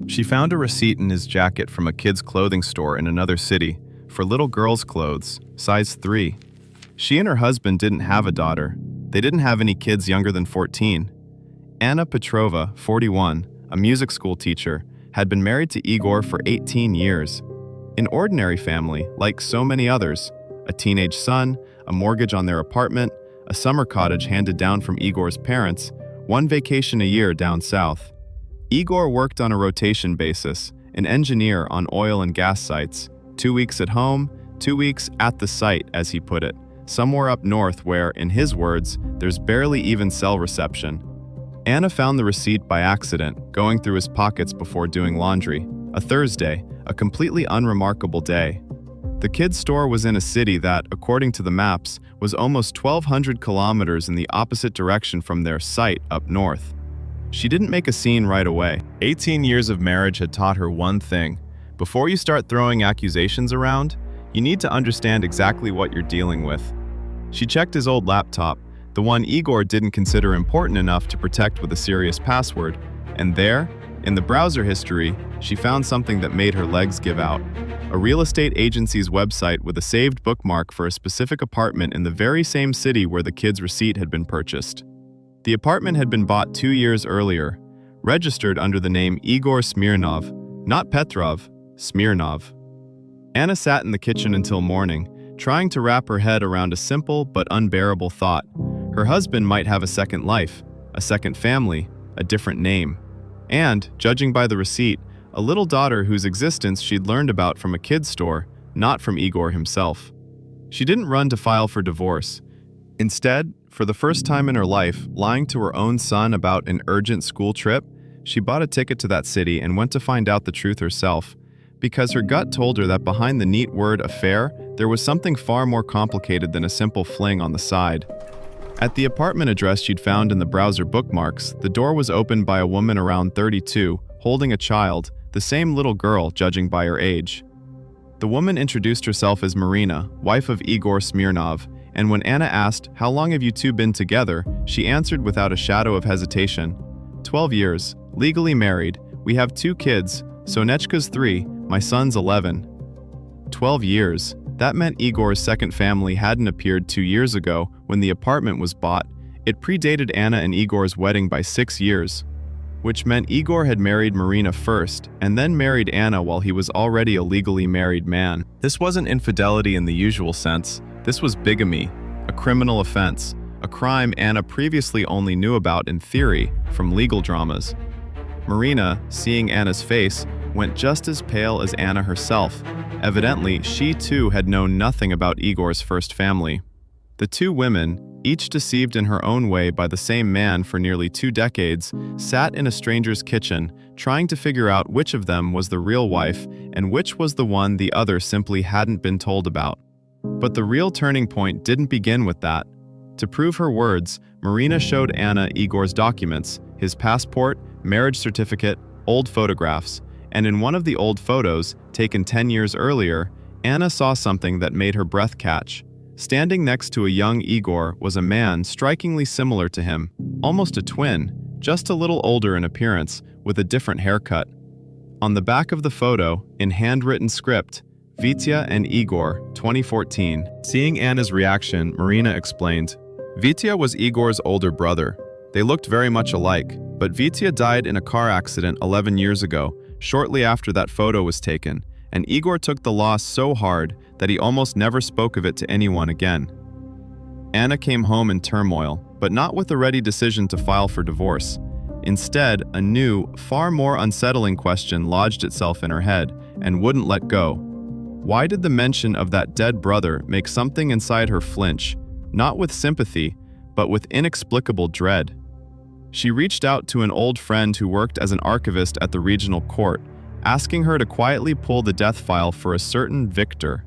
She found a receipt in his jacket from a kid's clothing store in another city for little girls' clothes, size 3. She and her husband didn't have a daughter. They didn't have any kids younger than 14. Anna Petrova, 41, a music school teacher, had been married to Igor for 18 years. An ordinary family, like so many others, a teenage son, a mortgage on their apartment, a summer cottage handed down from Igor's parents, one vacation a year down south. Igor worked on a rotation basis, an engineer on oil and gas sites, 2 weeks at home, 2 weeks at the site, as he put it, somewhere up north where, in his words, there's barely even cell reception. Anna found the receipt by accident, going through his pockets before doing laundry. A Thursday, a completely unremarkable day. The kids' store was in a city that, according to the maps, was almost 1,200 kilometers in the opposite direction from their site up north. She didn't make a scene right away. 18 years of marriage had taught her one thing. Before you start throwing accusations around, you need to understand exactly what you're dealing with. She checked his old laptop, the one Igor didn't consider important enough to protect with a serious password, and there, in the browser history, she found something that made her legs give out. A real estate agency's website with a saved bookmark for a specific apartment in the very same city where the kid's receipt had been purchased. The apartment had been bought 2 years earlier, registered under the name Igor Smirnov, not Petrov, Smirnov. Anna sat in the kitchen until morning, trying to wrap her head around a simple but unbearable thought. Her husband might have a second life, a second family, a different name, and, judging by the receipt, a little daughter whose existence she'd learned about from a kid's store, not from Igor himself. She didn't run to file for divorce. Instead, for the first time in her life, lying to her own son about an urgent school trip, she bought a ticket to that city and went to find out the truth herself, because her gut told her that behind the neat word affair, there was something far more complicated than a simple fling on the side. At the apartment address she'd found in the browser bookmarks, the door was opened by a woman around 32, holding a child, the same little girl judging by her age. The woman introduced herself as Marina, wife of Igor Smirnov, and when Anna asked, "How long have you two been together?" she answered without a shadow of hesitation. 12 years, legally married, we have 2 kids, Sonechka's 3, my son's 11. 12 years, that meant Igor's second family hadn't appeared 2 years ago when the apartment was bought. It predated Anna and Igor's wedding by 6 years, which meant Igor had married Marina first and then married Anna while he was already a legally married man. This wasn't infidelity in the usual sense. This was bigamy, a criminal offense, a crime Anna previously only knew about in theory from legal dramas. Marina, seeing Anna's face, went just as pale as Anna herself. Evidently, she too had known nothing about Igor's first family. The 2 women, each deceived in her own way by the same man for nearly 2 decades, sat in a stranger's kitchen, trying to figure out which of them was the real wife and which was the one the other simply hadn't been told about. But the real turning point didn't begin with that. To prove her words, Marina showed Anna Igor's documents, his passport, marriage certificate, old photographs, and in one of the old photos, taken 10 years earlier, Anna saw something that made her breath catch. Standing next to a young Igor was a man strikingly similar to him, almost a twin, just a little older in appearance, with a different haircut. On the back of the photo, in handwritten script, Vitya and Igor, 2014. Seeing Anna's reaction, Marina explained, "Vitya was Igor's older brother. They looked very much alike, but Vitya died in a car accident 11 years ago, shortly after that photo was taken, and Igor took the loss so hard that he almost never spoke of it to anyone again." Anna came home in turmoil, but not with a ready decision to file for divorce. Instead, a new, far more unsettling question lodged itself in her head and wouldn't let go. Why did the mention of that dead brother make something inside her flinch, not with sympathy, but with inexplicable dread? She reached out to an old friend who worked as an archivist at the regional court, asking her to quietly pull the death file for a certain Victor.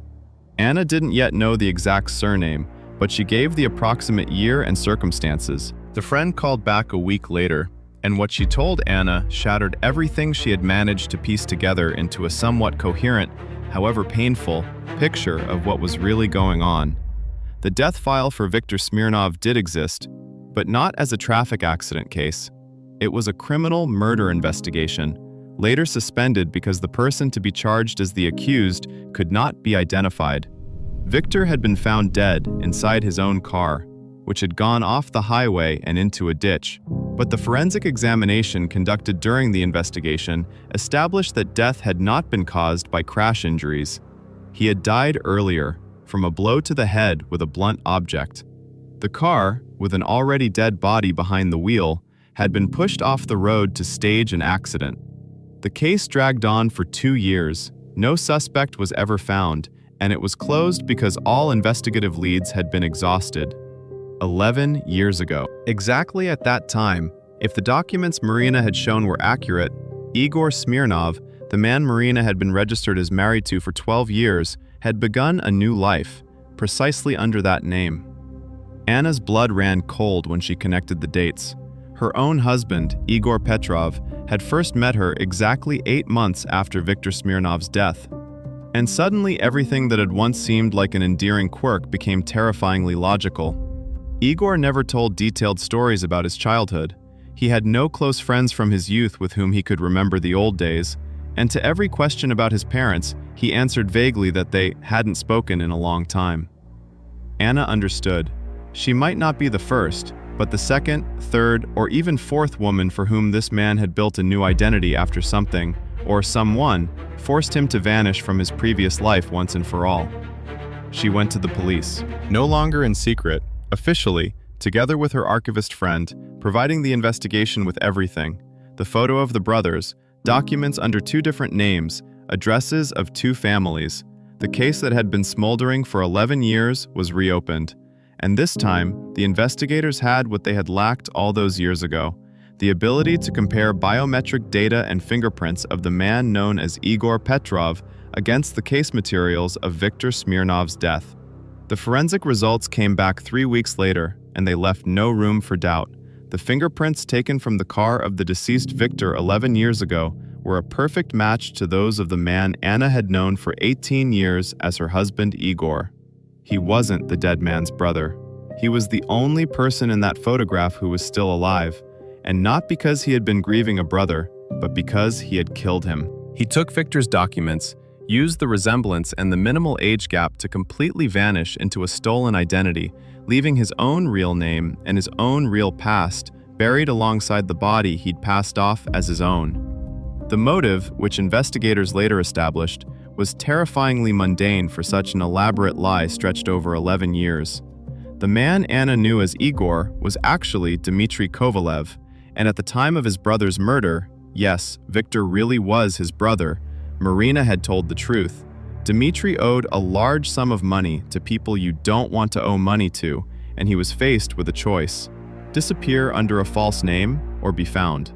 Anna didn't yet know the exact surname, but she gave the approximate year and circumstances. The friend called back a week later, and what she told Anna shattered everything she had managed to piece together into a somewhat coherent, however painful, picture of what was really going on. The death file for Viktor Smirnov did exist, but not as a traffic accident case. It was a criminal murder investigation, later suspended because the person to be charged as the accused could not be identified. Victor had been found dead inside his own car, which had gone off the highway and into a ditch. But the forensic examination conducted during the investigation established that death had not been caused by crash injuries. He had died earlier, from a blow to the head with a blunt object. The car, with an already dead body behind the wheel, had been pushed off the road to stage an accident. The case dragged on for 2 years. No suspect was ever found, and it was closed because all investigative leads had been exhausted. 11 years ago. Exactly at that time, if the documents Marina had shown were accurate, Igor Smirnov, the man Marina had been registered as married to for 12 years, had begun a new life, precisely under that name. Anna's blood ran cold when she connected the dates. Her own husband, Igor Petrov, had first met her exactly 8 months after Viktor Smirnov's death. And suddenly everything that had once seemed like an endearing quirk became terrifyingly logical. Igor never told detailed stories about his childhood. He had no close friends from his youth with whom he could remember the old days, and to every question about his parents, he answered vaguely that they hadn't spoken in a long time. Anna understood. She might not be the first, but the second, third, or even fourth woman for whom this man had built a new identity after something, or someone, forced him to vanish from his previous life once and for all. She went to the police. No longer in secret, officially, together with her archivist friend, providing the investigation with everything: the photo of the brothers, documents under 2 different names, addresses of 2 families. The case that had been smoldering for 11 years was reopened. And this time, the investigators had what they had lacked all those years ago: the ability to compare biometric data and fingerprints of the man known as Igor Petrov against the case materials of Viktor Smirnov's death. The forensic results came back 3 weeks later, and they left no room for doubt. The fingerprints taken from the car of the deceased Victor 11 years ago were a perfect match to those of the man Anna had known for 18 years as her husband Igor. He wasn't the dead man's brother. He was the only person in that photograph who was still alive, and not because he had been grieving a brother, but because he had killed him. He took Victor's documents, used the resemblance and the minimal age gap to completely vanish into a stolen identity, leaving his own real name and his own real past buried alongside the body he'd passed off as his own. The motive, which investigators later established, was terrifyingly mundane for such an elaborate lie stretched over 11 years. The man Anna knew as Igor was actually Dmitry Kovalev, and at the time of his brother's murder, yes, Victor really was his brother, Marina had told the truth. Dmitry owed a large sum of money to people you don't want to owe money to, and he was faced with a choice: disappear under a false name or be found.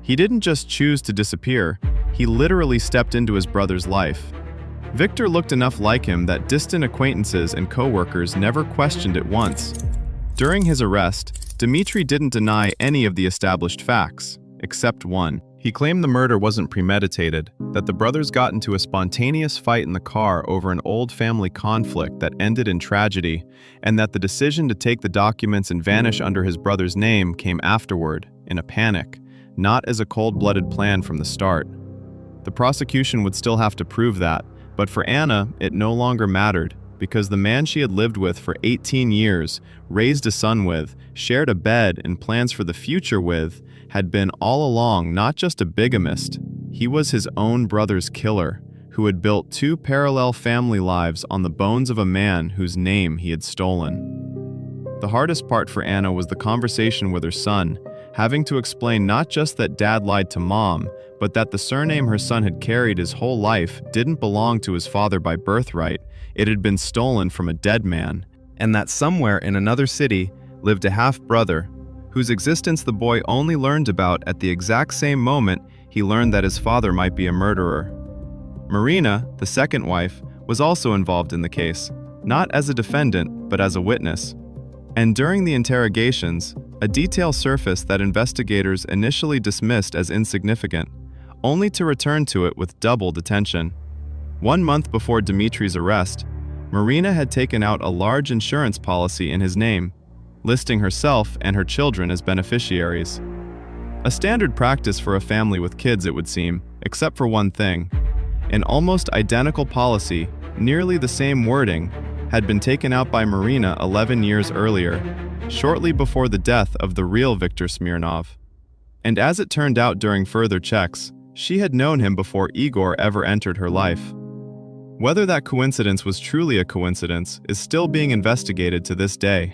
He didn't just choose to disappear, he literally stepped into his brother's life. Victor looked enough like him that distant acquaintances and co-workers never questioned it once. During his arrest, Dmitry didn't deny any of the established facts, except one. He claimed the murder wasn't premeditated, that the brothers got into a spontaneous fight in the car over an old family conflict that ended in tragedy, and that the decision to take the documents and vanish under his brother's name came afterward, in a panic, not as a cold-blooded plan from the start. The prosecution would still have to prove that, but for Anna, it no longer mattered, because the man she had lived with for 18 years, raised a son with, shared a bed and plans for the future with, had been all along not just a bigamist, he was his own brother's killer, who had built 2 parallel family lives on the bones of a man whose name he had stolen. The hardest part for Anna was the conversation with her son, having to explain not just that dad lied to mom, but that the surname her son had carried his whole life didn't belong to his father by birthright, it had been stolen from a dead man, and that somewhere in another city lived a half-brother, whose existence the boy only learned about at the exact same moment he learned that his father might be a murderer. Marina, the second wife, was also involved in the case, not as a defendant, but as a witness. And during the interrogations, a detail surfaced that investigators initially dismissed as insignificant, only to return to it with doubled attention. 1 month before Dmitry's arrest, Marina had taken out a large insurance policy in his name, listing herself and her children as beneficiaries. A standard practice for a family with kids, it would seem, except for one thing. An almost identical policy, nearly the same wording, had been taken out by Marina 11 years earlier, shortly before the death of the real Viktor Smirnov. And as it turned out during further checks, she had known him before Igor ever entered her life. Whether that coincidence was truly a coincidence is still being investigated to this day.